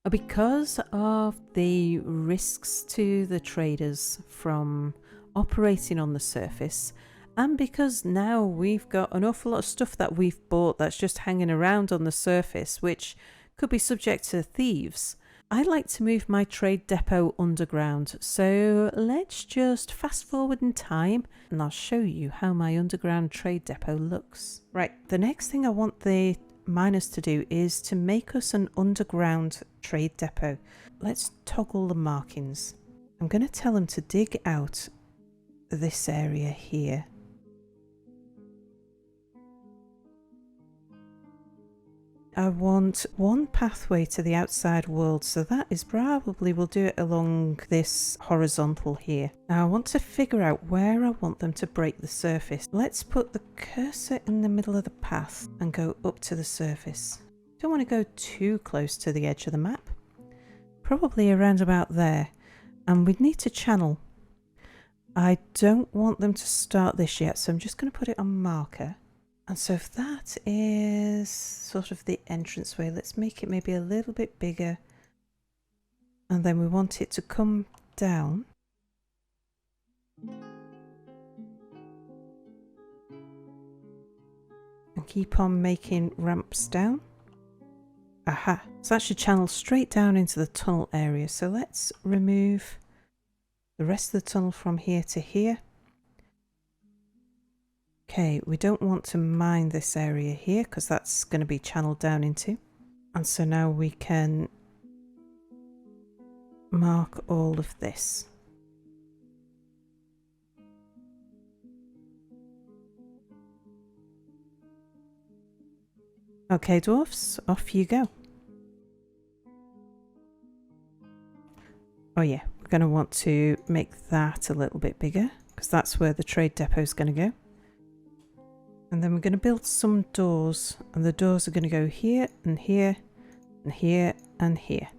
Because of the risks to the traders from operating on the surface, and because now we've got an awful lot of stuff that we've bought that's just hanging around on the surface, which could be subject to thieves, I like to move my trade depot underground. So let's just fast forward in time and I'll show you how my underground trade depot looks. Right, the next thing I want the miners to do is to make us an underground trade depot. Let's toggle the markings. I'm going to tell them to dig out this area here. I want one pathway to the outside world, so that is probably, we'll do it along this horizontal here. Now I want to figure out where I want them to break the surface. Let's put the cursor in the middle of the path and go up to the surface. Don't want to go too close to the edge of the map. Probably around about there. And we'd need to channel. I don't want them to start this yet, so I'm just going to put it on marker. And so if that is sort of the entranceway, let's make it maybe a little bit bigger. And then we want it to come down. And keep on making ramps down. Aha, so that should channel straight down into the tunnel area. So let's remove the rest of the tunnel from here to here. Okay, we don't want to mine this area here because that's going to be channeled down into. And so now we can mark all of this. Okay, dwarfs, off you go. Oh yeah, we're going to want to make that a little bit bigger because that's where the trade depot is going to go. And then we're going to build some doors, and the doors are going to go here and here and here and here.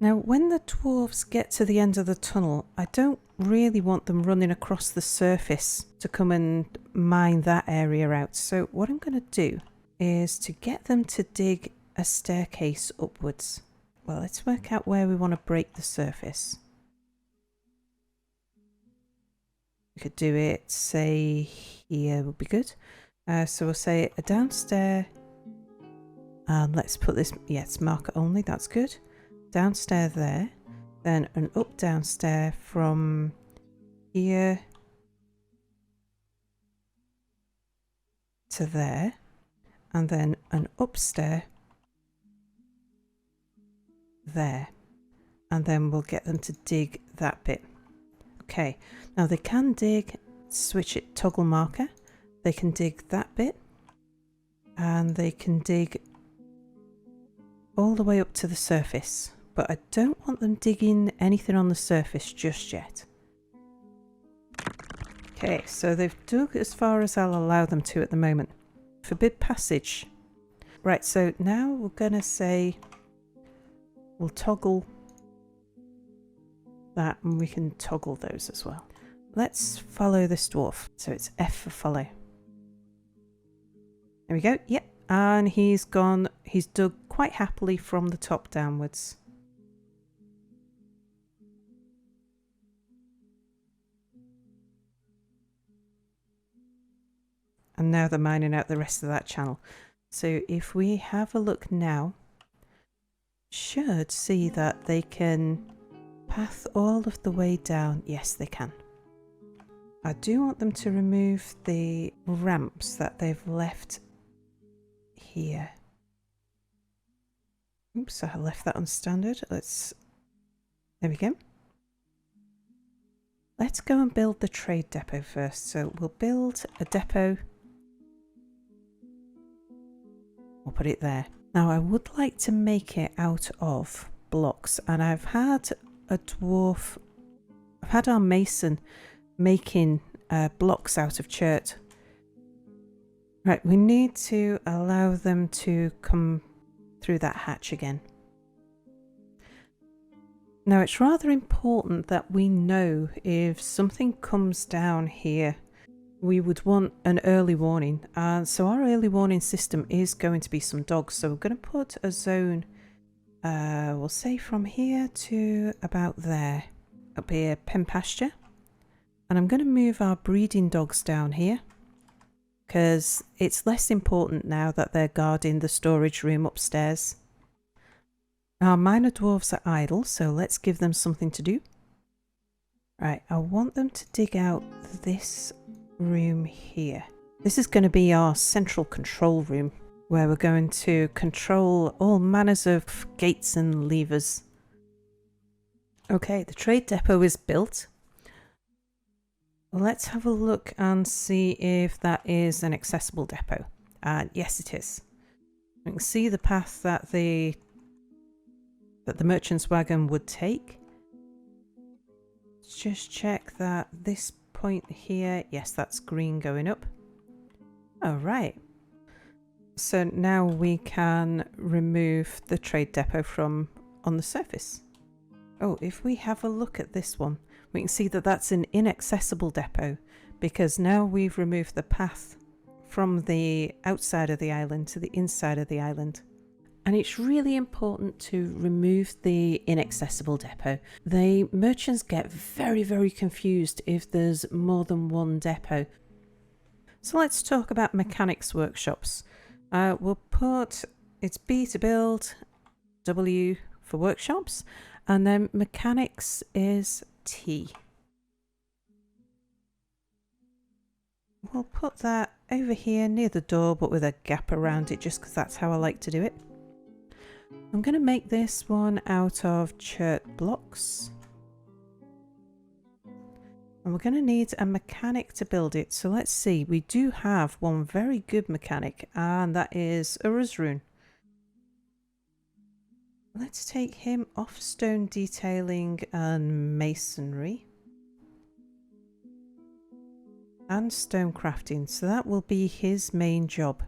Now when the dwarves get to the end of the tunnel, I don't really want them running across the surface to come and mine that area out. So what I'm going to do is to get them to dig a staircase upwards. Well, let's work out where we want to break the surface. We could do it, say, here would be good. So we'll say a downstair, and let's put this, yes, marker only, that's good. Downstair there, then an up downstair from here to there, and then an upstair there, and then we'll get them to dig that bit. Okay, now they can dig, switch it, toggle marker, they can dig that bit, and they can dig all the way up to the surface, but I don't want them digging anything on the surface just yet. Okay, so they've dug as far as I'll allow them to at the moment. Forbid passage. Right, so now we're going to say we'll toggle that, and we can toggle those as well. Let's follow this dwarf. So it's F for follow. There we go. Yep. And he's gone, he's dug quite happily from the top downwards. And now they're mining out the rest of that channel. So if we have a look now, should see that they can path all of the way down. Yes, they can. I do want them to remove the ramps that they've left here. Oops, I left that on standard. There we go. Let's go and build the trade depot first. So we'll build a depot. We'll put it there. Now I would like to make it out of blocks, and I've had our mason making blocks out of chert. Right, we need to allow them to come through that hatch again. Now it's rather important that we know if something comes down here, we would want an early warning. And so our early warning system is going to be some dogs. So we're going to put a zone, we'll say from here to about there. Up here, pen pasture. And I'm going to move our breeding dogs down here, because it's less important now that they're guarding the storage room upstairs. Our minor dwarves are idle, so let's give them something to do. Right, I want them to dig out this room here. This is going to be our central control room, where we're going to control all manners of gates and levers. Okay, the trade depot is built. Let's have a look and see if that is an accessible depot. Yes, it is. We can see the path that the merchant's wagon would take. Let's just check that this point here, yes, that's green going up. All right. So now we can remove the trade depot from on the surface. Oh, if we have a look at this one, we can see that that's an inaccessible depot, because now we've removed the path from the outside of the island to the inside of the island. And it's really important to remove the inaccessible depot. The merchants get very, very confused if there's more than one depot. So let's talk about mechanics workshops. We'll put, it's B to build, W for workshops, and then mechanics is T. We'll put that over here near the door, but with a gap around it, just because that's how I like to do it. I'm going to make this one out of chert blocks. And we're going to need a mechanic to build it. So let's see, we do have one very good mechanic, and that is Uruzrun. Let's take him off stone detailing and masonry. And stone crafting, so that will be his main job.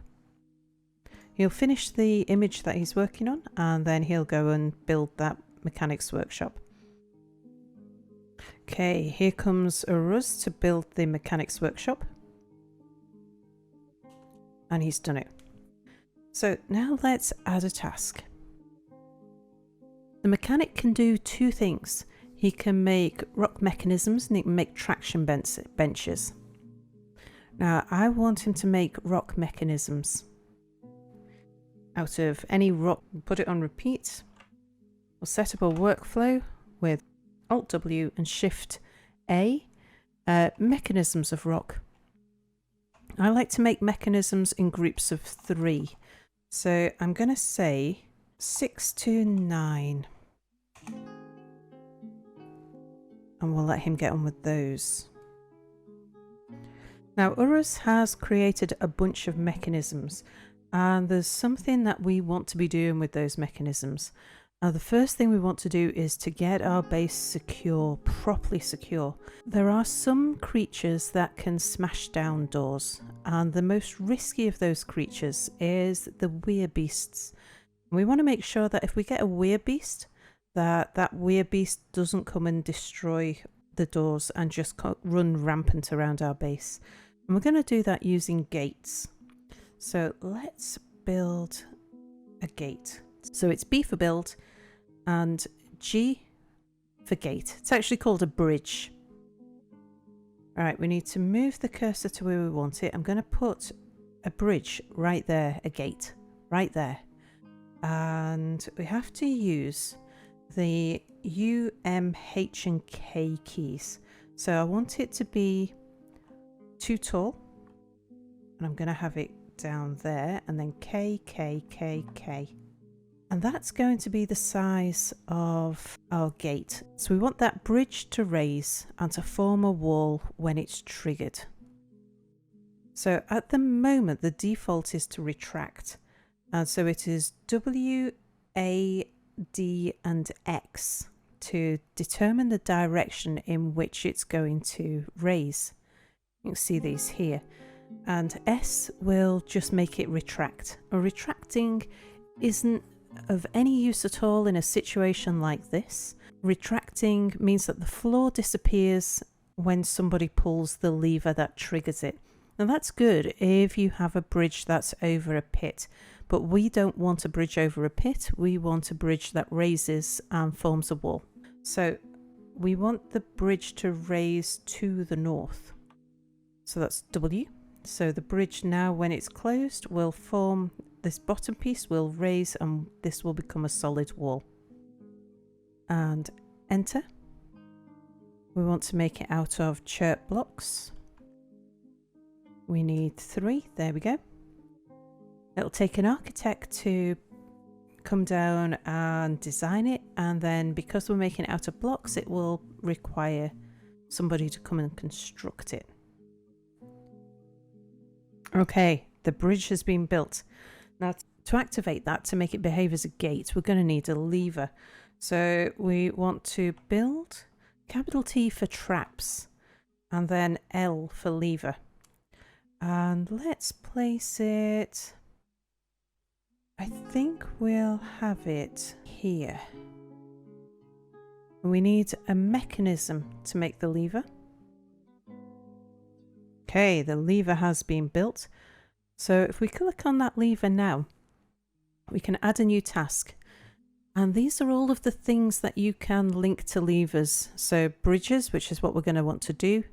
He'll finish the image that he's working on, and then he'll go and build that mechanics workshop. Okay, here comes Uruz to build the mechanics workshop. And he's done it. So now let's add a task. The mechanic can do two things. He can make rock mechanisms and he can make traction benches. Now I want him to make rock mechanisms. Out of any rock, put it on repeat. We'll set up a workflow with Alt W and Shift A. Mechanisms of rock. I like to make mechanisms in groups of 3. So I'm going to say 6 to 9. And we'll let him get on with those. Now Uruz has created a bunch of mechanisms, and there's something that we want to be doing with those mechanisms. Now the first thing we want to do is to get our base secure, properly secure. There are some creatures that can smash down doors, and the most risky of those creatures is the weirbeasts. We want to make sure that if we get a weirbeast, that weirbeast doesn't come and destroy the doors and just run rampant around our base. And we're going to do that using gates. So let's build a gate. So it's B for build and G for gate. It's actually called a bridge. All right, we need to move the cursor to where we want it. I'm going to put a bridge right there, a gate right there. And we have to use the U, M, H and K keys. So I want it to be too tall. And I'm going to have it down there, and then K, K, K, K. And that's going to be the size of our gate. So we want that bridge to raise and to form a wall when it's triggered. So at the moment, the default is to retract. And so it is W, A, D and X to determine the direction in which it's going to raise. You can see these here. And S will just make it retract. Retracting isn't of any use at all in a situation like this. Retracting means that the floor disappears when somebody pulls the lever that triggers it. Now that's good if you have a bridge that's over a pit, but we don't want a bridge over a pit. We want a bridge that raises and forms a wall. So we want the bridge to raise to the north. So that's W. So the bridge now, when it's closed, will form, this bottom piece will raise, and this will become a solid wall. And enter. We want to make it out of chert blocks. We need 3. There we go. It'll take an architect to come down and design it, and then because we're making it out of blocks, it will require somebody to come and construct it. Okay, the bridge has been built. Now, to activate that, to make it behave as a gate, we're going to need a lever. So we want to build capital T for traps and then L for lever. And let's place it, I think we'll have it here. We need a mechanism to make the lever. Okay, the lever has been built. So if we click on that lever now, we can add a new task. And these are all of the things that you can link to levers. So bridges, which is what we're going to want to do.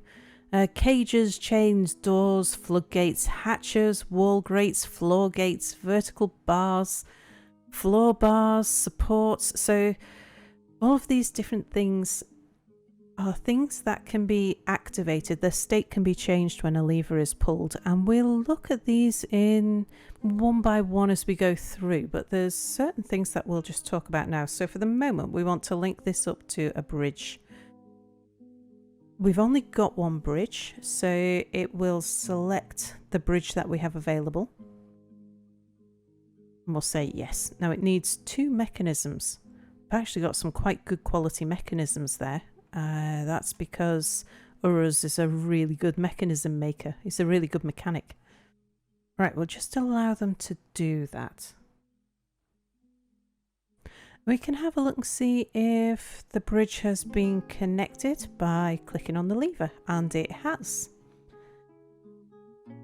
Cages, chains, doors, floodgates, hatches, wall grates, floor gates, vertical bars, floor bars, supports. So all of these different things are things that can be activated. Their state can be changed when a lever is pulled, and we'll look at these in one by one as we go through, but there's certain things that we'll just talk about now. So for the moment, we want to link this up to a bridge. We've only got one bridge, so it will select the bridge that we have available. And we'll say yes. Now it needs 2 mechanisms. I've actually got some quite good quality mechanisms there. That's because Uruz is a really good mechanism maker. He's a really good mechanic. Right, we'll just allow them to do that. We can have a look and see if the bridge has been connected by clicking on the lever, and it has.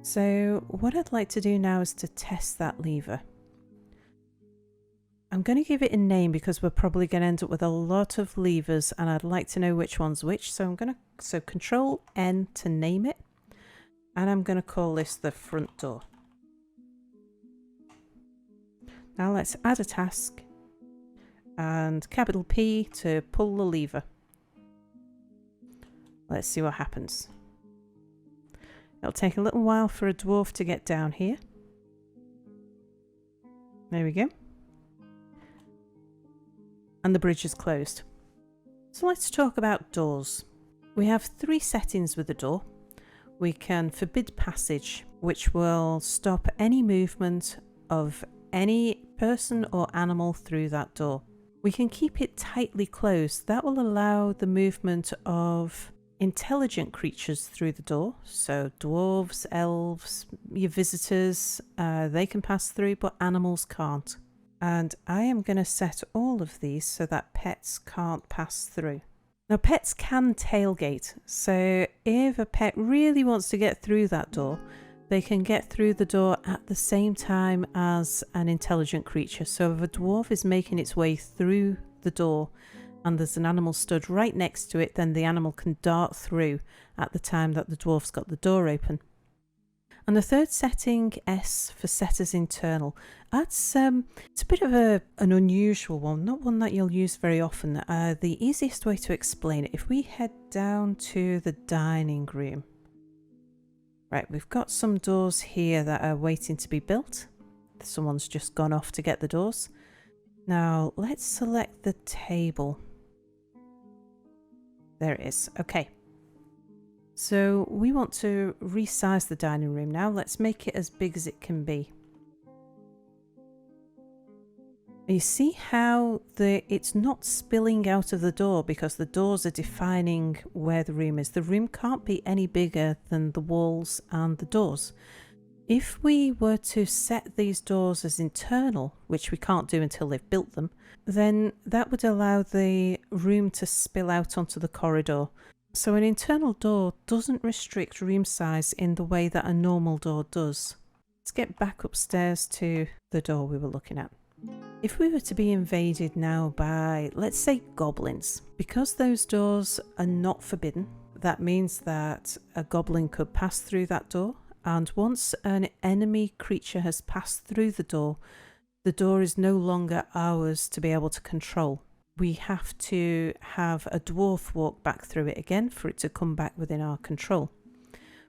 So what I'd like to do now is to test that lever. I'm going to give it a name because we're probably going to end up with a lot of levers, and I'd like to know which one's which. So Control N to name it, and I'm going to call this the front door. Now let's add a task and capital P to pull the lever. Let's see what happens. It'll take a little while for a dwarf to get down here. There we go. And the bridge is closed. So let's talk about doors. We have 3 settings with the door. We can forbid passage, which will stop any movement of any person or animal through that door. We can keep it tightly closed. That will allow the movement of intelligent creatures through the door. So dwarves, elves, your visitors, they can pass through, but animals can't. And I am going to set all of these so that pets can't pass through. Now pets can tailgate, so if a pet really wants to get through that door, they can get through the door at the same time as an intelligent creature. So if a dwarf is making its way through the door and there's an animal stood right next to it, then the animal can dart through at the time that the dwarf's got the door open. And the third setting, S, for set as internal. That's it's a bit of an unusual one, not one that you'll use very often. The easiest way to explain it, if we head down to the dining room. Right, we've got some doors here that are waiting to be built. Someone's just gone off to get the doors. Now, let's select the table. There it is. Okay. So we want to resize the dining room now. Let's make it as big as it can be. You see how it's not spilling out of the door because the doors are defining where the room is. The room can't be any bigger than the walls and the doors. If we were to set these doors as internal, which we can't do until they've built them, then that would allow the room to spill out onto the corridor. So an internal door doesn't restrict room size in the way that a normal door does. Let's get back upstairs to the door we were looking at. If we were to be invaded now by, let's say, goblins, because those doors are not forbidden, that means that a goblin could pass through that door, and once an enemy creature has passed through the door is no longer ours to be able to control. We have to have a dwarf walk back through it again for it to come back within our control.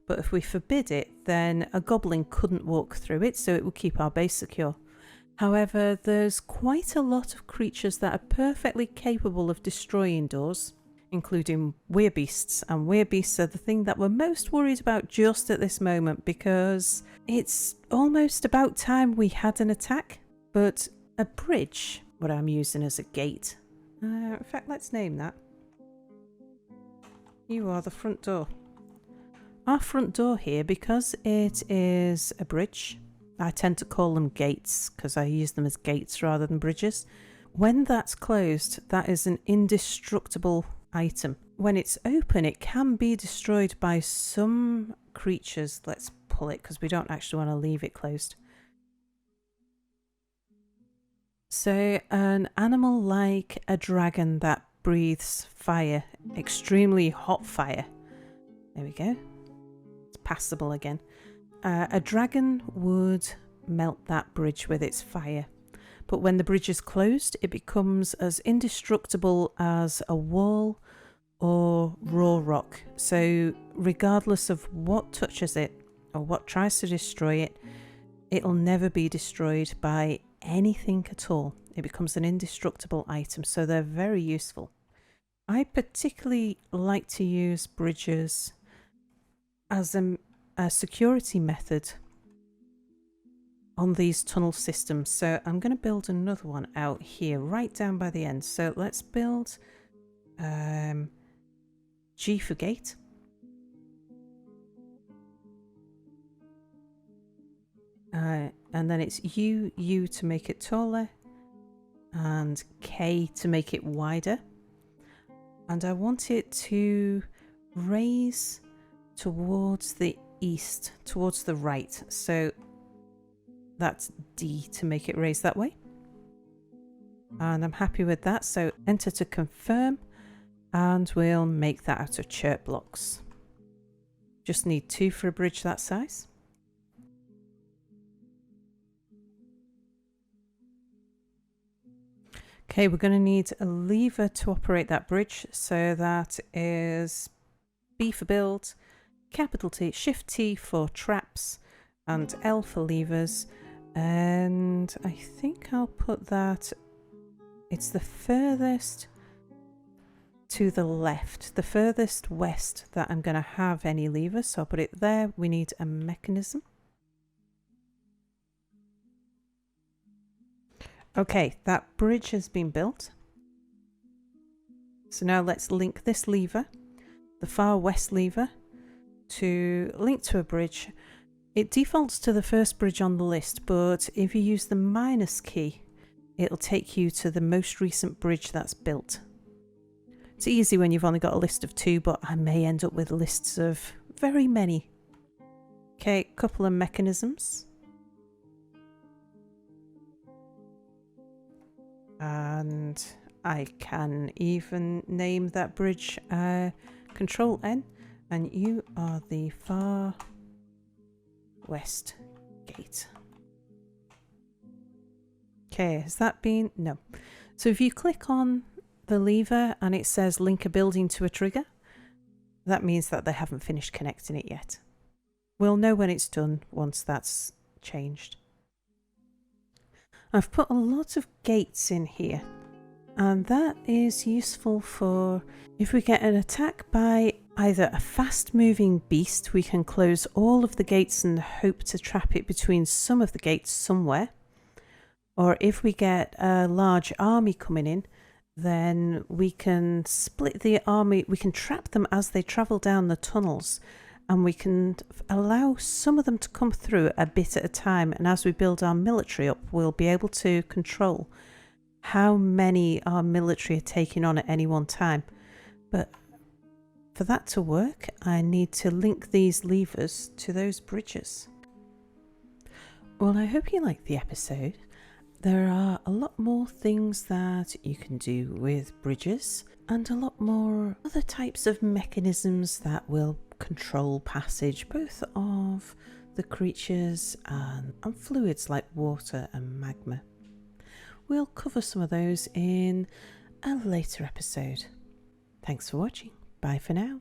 But if we forbid it, then a goblin couldn't walk through it, so it will keep our base secure. However, there's quite a lot of creatures that are perfectly capable of destroying doors, including werebeasts, and werebeasts are the thing that we're most worried about just at this moment, because it's almost about time we had an attack. But a bridge, what I'm using as a gate, in fact, let's name that. You are the front door. Our front door here, because it is a bridge, I tend to call them gates because I use them as gates rather than bridges. When that's closed, that is an indestructible item. When it's open, it can be destroyed by some creatures. Let's pull it because we don't actually want to leave it closed. So an animal like a dragon that breathes fire, extremely hot fire. There we go. It's passable again. A dragon would melt that bridge with its fire. But when the bridge is closed, it becomes as indestructible as a wall or raw rock. So regardless of what touches it or what tries to destroy it, it'll never be destroyed by anything at all. It becomes an indestructible item, so they're very useful. I particularly like to use bridges as a security method on these tunnel systems. So I'm going to build another one out here right down by the end. So let's build G for gate. And then it's U to make it taller, and K to make it wider. And I want it to raise towards the east, towards the right. So that's D to make it raise that way. And I'm happy with that. So enter to confirm, and we'll make that out of chert blocks. Just need 2 for a bridge that size. Okay, we're going to need a lever to operate that bridge. So that is B for build, capital T, Shift T for traps, and L for levers. And I think I'll put that, it's the furthest to the left, the furthest west that I'm going to have any levers. So I'll put it there. We need a mechanism. Okay, that bridge has been built. So now let's link this lever, the far west lever, to link to a bridge. It defaults to the first bridge on the list, but if you use the minus key, it'll take you to the most recent bridge that's built. It's easy when you've only got a list of 2, but I may end up with lists of very many. Okay, couple of mechanisms. And I can even name that bridge Control N, and you are the far west gate. Okay, has that been? No. So if you click on the lever and it says link a building to a trigger, that means that they haven't finished connecting it yet. We'll know when it's done once that's changed. I've put a lot of gates in here, and that is useful for if we get an attack by either a fast moving beast, we can close all of the gates and hope to trap it between some of the gates somewhere. Or if we get a large army coming in, then we can split the army, we can trap them as they travel down the tunnels, and we can allow some of them to come through a bit at a time, and as we build our military up, we'll be able to control how many our military are taking on at any one time. But for that to work, I need to link these levers to those bridges. Well, I hope you liked the episode. There are a lot more things that you can do with bridges, and a lot more other types of mechanisms that will control passage both of the creatures and fluids like water and magma. We'll cover some of those in a later episode. Thanks for watching. Bye for now.